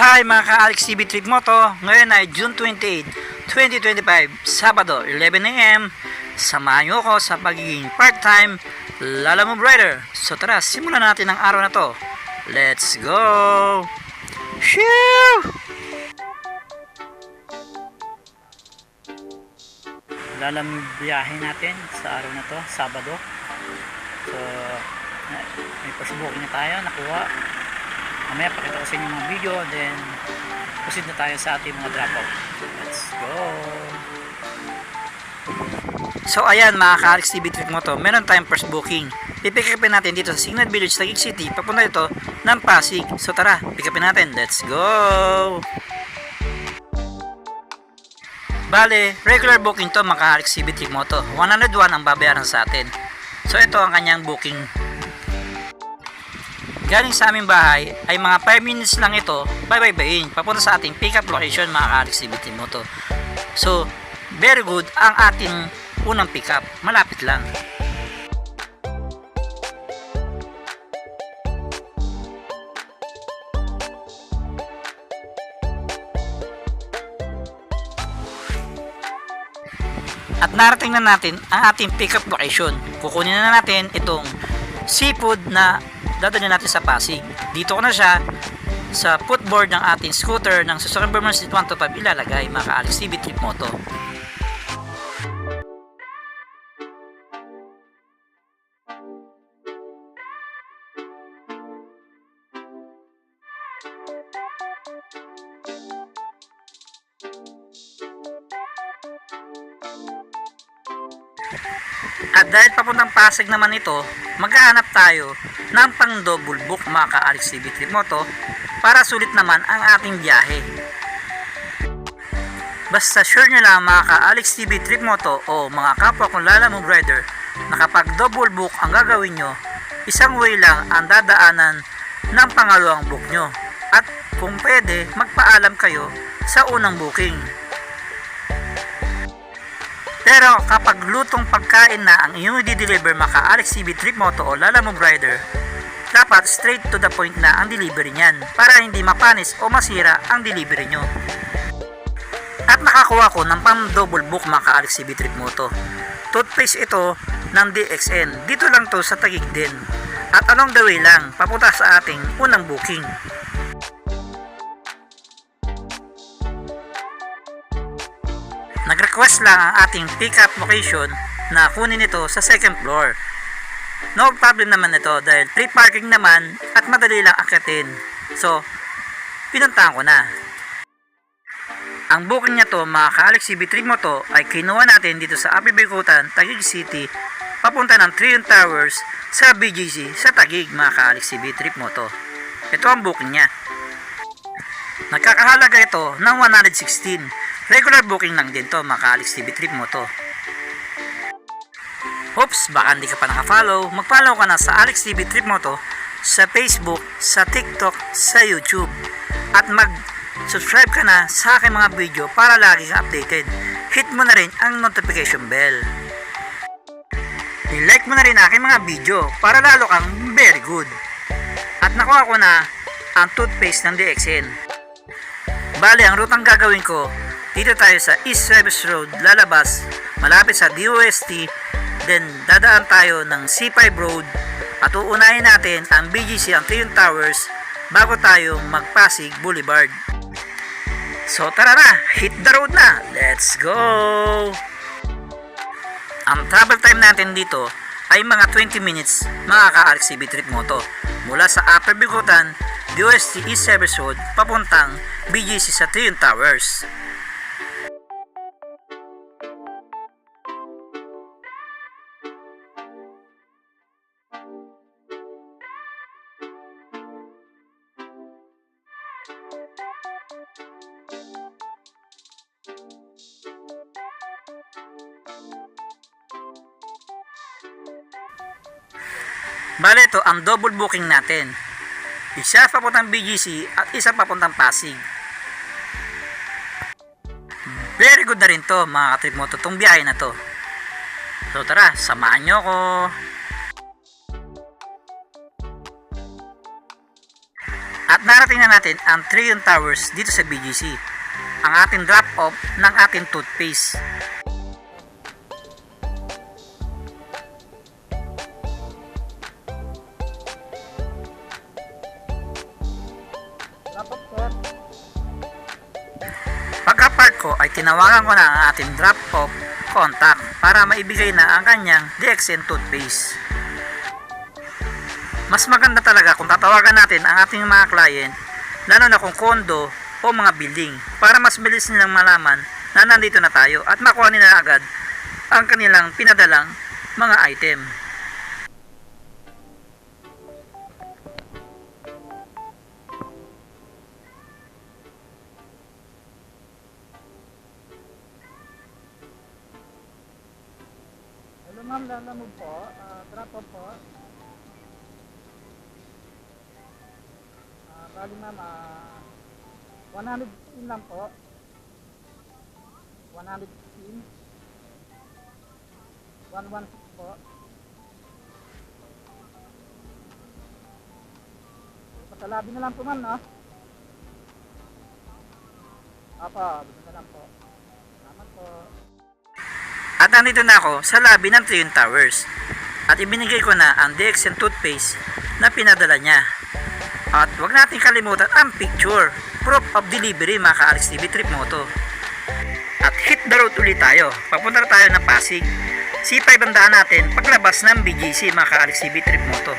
Hi mga ka-Alex TV Trip Moto, ngayon ay June 28, 2025, Sabado, 11 AM. Samahan nyo ako sa pagiging part-time Lalamove Rider. So tara, simulan natin ang araw na to. Let's go! Shoo! Lalamove biyahe natin sa araw na to, Sabado. So, may pasubookin na tayo, nakuha. Mamaya pakita ko sa inyo mga video, then proceed na tayo sa ating mga drop-off. Let's go! So ayan mga ka-Alex TV Trip Moto, meron tayong first booking. Pipick upin natin dito sa Signal Village, Taguig City, papunta ito ng Pasig. So tara, pick upin natin. Let's go! Bale, regular booking to mga ka-Alex TV Trip Moto. 101 ang babayaran sa atin. So ito ang kanyang booking. Galing sa aming bahay ay mga 5 minutes lang ito, bye-bye-bye, papunta sa ating pick-up location mga ka-Alex TV Trip Moto. So, very good ang ating unang pick-up, malapit lang. At narating na natin ang ating pick-up location. Kukunin na natin itong seafood na dadalhin natin sa Pasig. Dito ko na siya sa footboard ng ating scooter ng Suzuki Berman Street 125 ilalagay mga ka-Alex TV Trip Moto. At dahil papuntang Pasig naman ito, maghahanap tayo ng pang double book mga ka-Alex TV Trip Moto para sulit naman ang ating biyahe. Basta sure nyo lang mga ka-Alex TV Trip Moto o mga kapwa kong Lalamove Rider na kapag double book ang gagawin nyo, isang way lang ang dadaanan ng pangalawang book nyo. At kung pwede, magpaalam kayo sa unang booking. Pero kapag lutong pagkain na ang inyong i-deliver mga ka-Alex TV Trip Moto o Lalamove Rider, dapat straight to the point na ang delivery niyan para hindi mapanis o masira ang delivery nyo. At nakakuha ko ng pang double book mga ka-Alex TV Trip Moto. Toothpaste ito ng DXN. Dito lang to sa Taguig din. At along the way lang, papunta sa ating unang booking. Nag-request lang ang ating pick-up location na kunin ito sa second floor. No problem naman ito dahil free parking naman at madali lang akyatin. So, pinuntahan ko na. Ang booking niya to mga ka-Alex TV Trip Moto ay kinuha natin dito sa Apibikutan, Taguig City, papunta ng Trion Towers sa BGC sa Taguig mga ka-Alex TV Trip Moto. Ito ang booking niya. Nagkakahalaga ito ng 116. Regular booking lang din to mga ka-Alex TV Trip Moto. Oops, baka hindi ka pa naka-follow, mag-follow ka na sa Alex TV Trip Moto sa Facebook, sa TikTok, sa YouTube. At mag-subscribe ka na sa aking mga video para lagi ka updated. Hit mo na rin ang notification bell. I-like mo na rin aking mga video para lalo kang very good. At nakuha ko na ang toothpaste ng DXN. Bali, ang rutang gagawin ko, dito tayo sa East Service Road, lalabas, malapit sa DOST, then dadaan tayo ng C5 Road at uunahin natin ang BGC, ang Trion Towers, bago tayo magpasig Boulevard. So tara na, hit the road na, let's go! Ang travel time natin dito ay mga 20 minutes mga ka-Alex TV Trip Moto, mula sa Upper Bigutan, DOST East Service Road, papuntang BGC sa Trion Towers. Bale, ito ang double booking natin. Isa papuntang BGC at isa papuntang Pasig. Very good na rin to mga ka-Trip Moto, itong biyahe na to. So tara, samahan nyo ko. At At narating na natin ang Tryon Towers dito sa BGC, ang ating drop off ng ating toothpaste. Pagka-park ko ay tinawagan ko na ang ating drop off contact para maibigay na ang kanyang DXN toothpaste. Mas maganda talaga kung tatawagan natin ang ating mga client, lalo na kung kondo o mga building, para mas bilis nilang malaman na nandito na tayo at makuha nila agad ang kanilang pinadalang mga item. Hello ma'am, lalamog po, drop off po. Bali ma'am, 115 lang po. 115. 116 po. Pasalabi na lang po ma'am, no? Apa, dito na lang po. Salamat po. At nandito na ako sa lobby ng Tryon Towers. At ibinigay ko na ang DXN toothpaste na pinadala niya. At huwag natin kalimutan ang picture, proof of delivery mga ka-Alex TV Trip Moto. At hit the road ulit tayo. Papunta tayo ng Pasig. C5 ang daan natin paglabas ng BGC mga ka-Alex TV Trip Moto.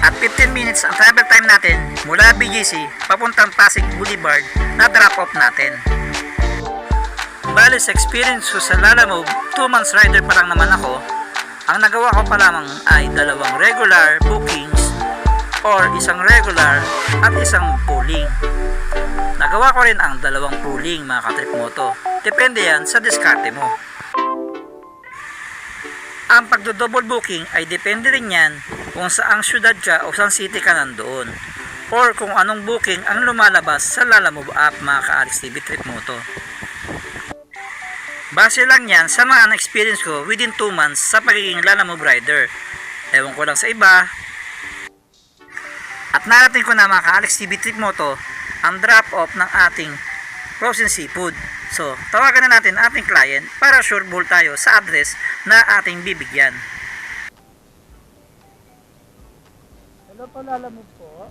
At 15 minutes ang travel time natin mula BGC papuntang Pasig Boulevard na drop off natin. Bali sa experience ko sa Lalamove, 2 months rider pa lang naman ako. Ang nagawa ko pa lamang ay 2 regular bookings or isang regular at isang pooling. Nagawa ko rin ang 2 pooling mga ka-Trip Moto. Depende yan sa diskarte mo. Ang pagdo-double booking ay depende rin yan kung saang syudad ka o saang city ka nandoon, or kung anong booking ang lumalabas sa Lalamove app mga ka-Alex TV Trip Moto. Base lang yan sa mga na-experience ko within 2 months sa pagiging Lalamove rider. Ewan ko lang sa iba. At narating ko na mga ka-Alex TV Trip Moto ang drop off ng ating frozen seafood. So, tawagan na natin ating client para sure ball tayo sa address na ating bibigyan. Hello po, Lalamove po.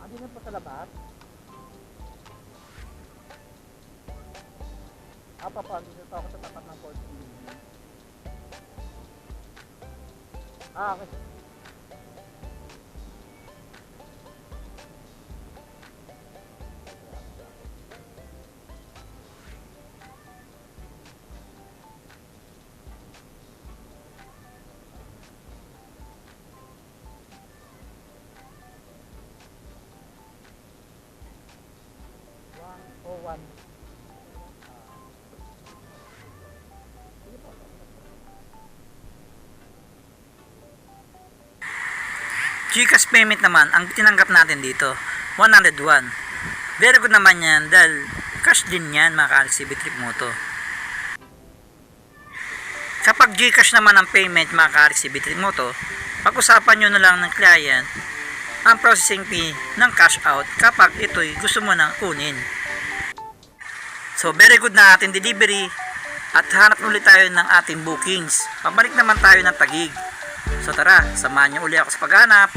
Andi na po sa labas. Apa, dito ako sa tapat ng Fort TV. Okay. GCash payment naman ang tinanggap natin dito, 101. Very good naman yan dahil cash din yan mga ka-Alex TV Trip Moto. Kapag GCash naman ang payment mga ka-Alex TV Trip Moto, pag-usapan nyo na lang ng client ang processing fee ng cash out kapag ito'y gusto mo nang kunin. So very good na ating delivery at hanap ulit tayo ng ating bookings. Pabalik naman tayo ng Taguig. So tara, samahan niyo uli ako sa paghanap.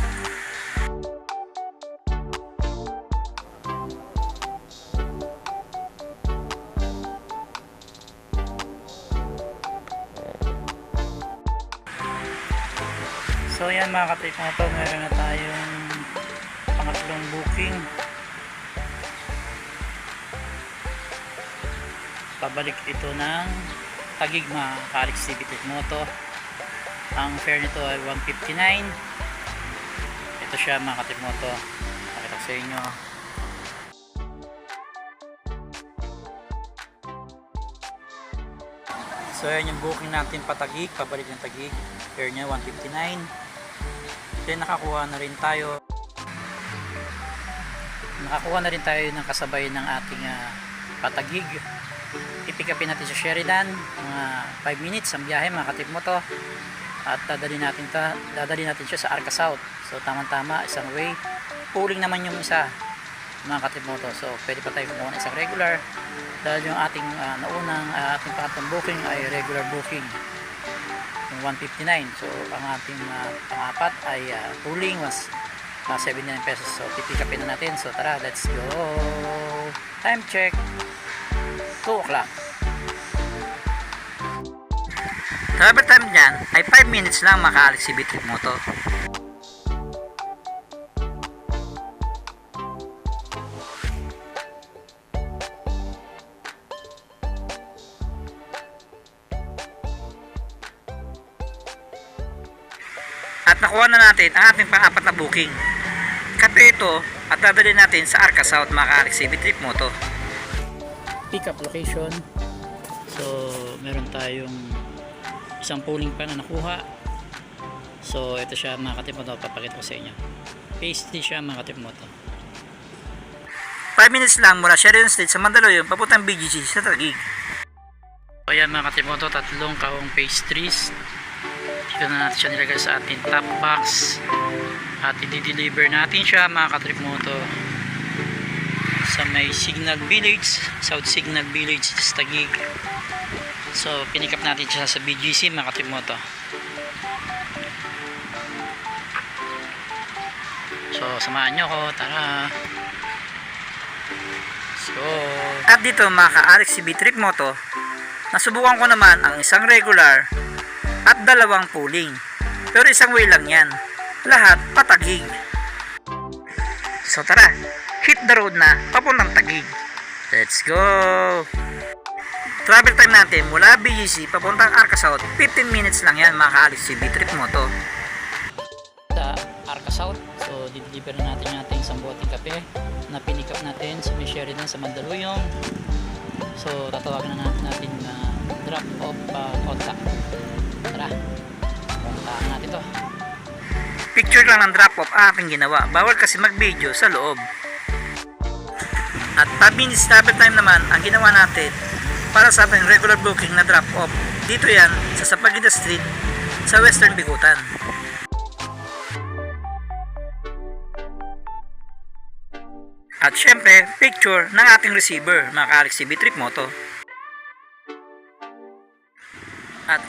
So yan mga ka-Trip Moto, meron na tayong pangatlong booking. Pabalik ito ng Taguig mga ka-Alex TV Trip Moto. Ang fare nito ay 159. Ito siya mga ka-Trip Moto. Pakita ko sa inyo. So yan yung booking natin pa Taguig, pabalik ng Taguig. Fare niya 159. Then nakakuha na rin tayo ng kasabay ng ating Patagig. I-pick upin natin sa Sheridan, mga 5 minutes ang biyahe mga ka-Trip Moto. at dadali natin siya sa Arca South. So tamang-tama, isang way. Pooling naman yung isa, mga katrip moto. So pwede pa tayo kumuha ng isang regular dahil yung ating naunang ating pangatlong booking ay regular booking, yung 159. So ang ating pang-apat ay pooling was 79 pesos. So pipikapin na natin. So tara, let's go. Time check 2 o'clock. Travel time dyan ay 5 minutes lang makaalis si B-Trip Moto. At nakuha na natin ang ating pang-apat na booking. Kape ito at dadalhin natin sa Arca South makaalis si B-Trip Moto. Pick up location. So meron tayong isang pooling pa na nakuha. So ito siya mga katip moto, papakita ko sa inyo. Pastry siya mga katip moto. 5 minutes lang mula Sheridan State sa Mandaluyong papuntang BGC sa Taguig. So ayan mga katip moto, tatlong kaong pastries. Dito na natin siya nilagay sa ating top box at i-deliver natin siya mga katrip moto sa may Signal Village, South Signal Village sa Taguig. So pinikap natin siya sa BGC mga katrip moto. So samahan nyo ko, tara, let's go. At dito makaka-Alex si B-Trip Moto, nasubukan ko naman ang isang regular at dalawang pooling, pero isang way lang yan, lahat patagig. So tara, hit the road na papuntang Taguig. Let's go. Travel time natin mula BGC papuntang Arca South, 15 minutes lang yan makaka-Alex si B-Trip Moto. Sa Arca South, so dideliver na natin yung ating isang boteng kape na pinikap natin sa may Sheridan sa Mandaluyong. So tatawagan na natin na drop off contact. Tara, puntaan natin to. Picture lang ng drop off ating ginawa, bawal kasi mag video sa loob. At 5 minutes travel time naman ang ginawa natin para sa ating regular booking na drop off. Dito yan sa Sapagida Street sa Western Bigutan. At syempre, picture ng ating receiver, mga ka-Alex si B-Trip Moto. At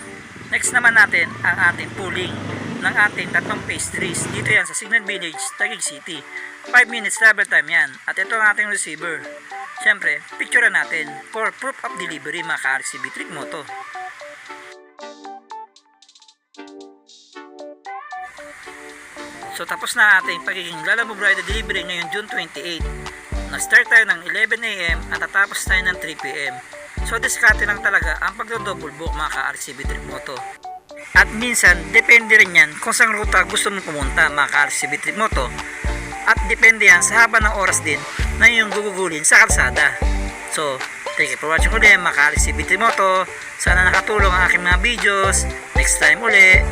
next naman natin ang ating pooling ng ating tatlong pastries. Dito yan sa Signal Village, Taguig City. 5 minutes travel time yan. At ito ang ating receiver. Syempre, picture natin for proof of delivery, mga ka-Alex si B-Trip Moto. So tapos na ating pagiging Lalamove Rider delivery ngayong June 28. Nag-start tayo ng 11 AM at tatapos tayo ng 3 PM. So diskarte lang talaga ang pagdo-double book, mga ka-Alex si B-Trip Moto. At minsan, depende rin yan kung saan ruta gusto mong pumunta, mga ka-Alex si B-Trip Moto. At depende yan sa haba ng oras din na yung gugugulin sa kalsada. So, thank you for watching ulit, mga ka-Alex si B-Trip Moto. Sana nakatulong ang aking mga videos. Next time ulit.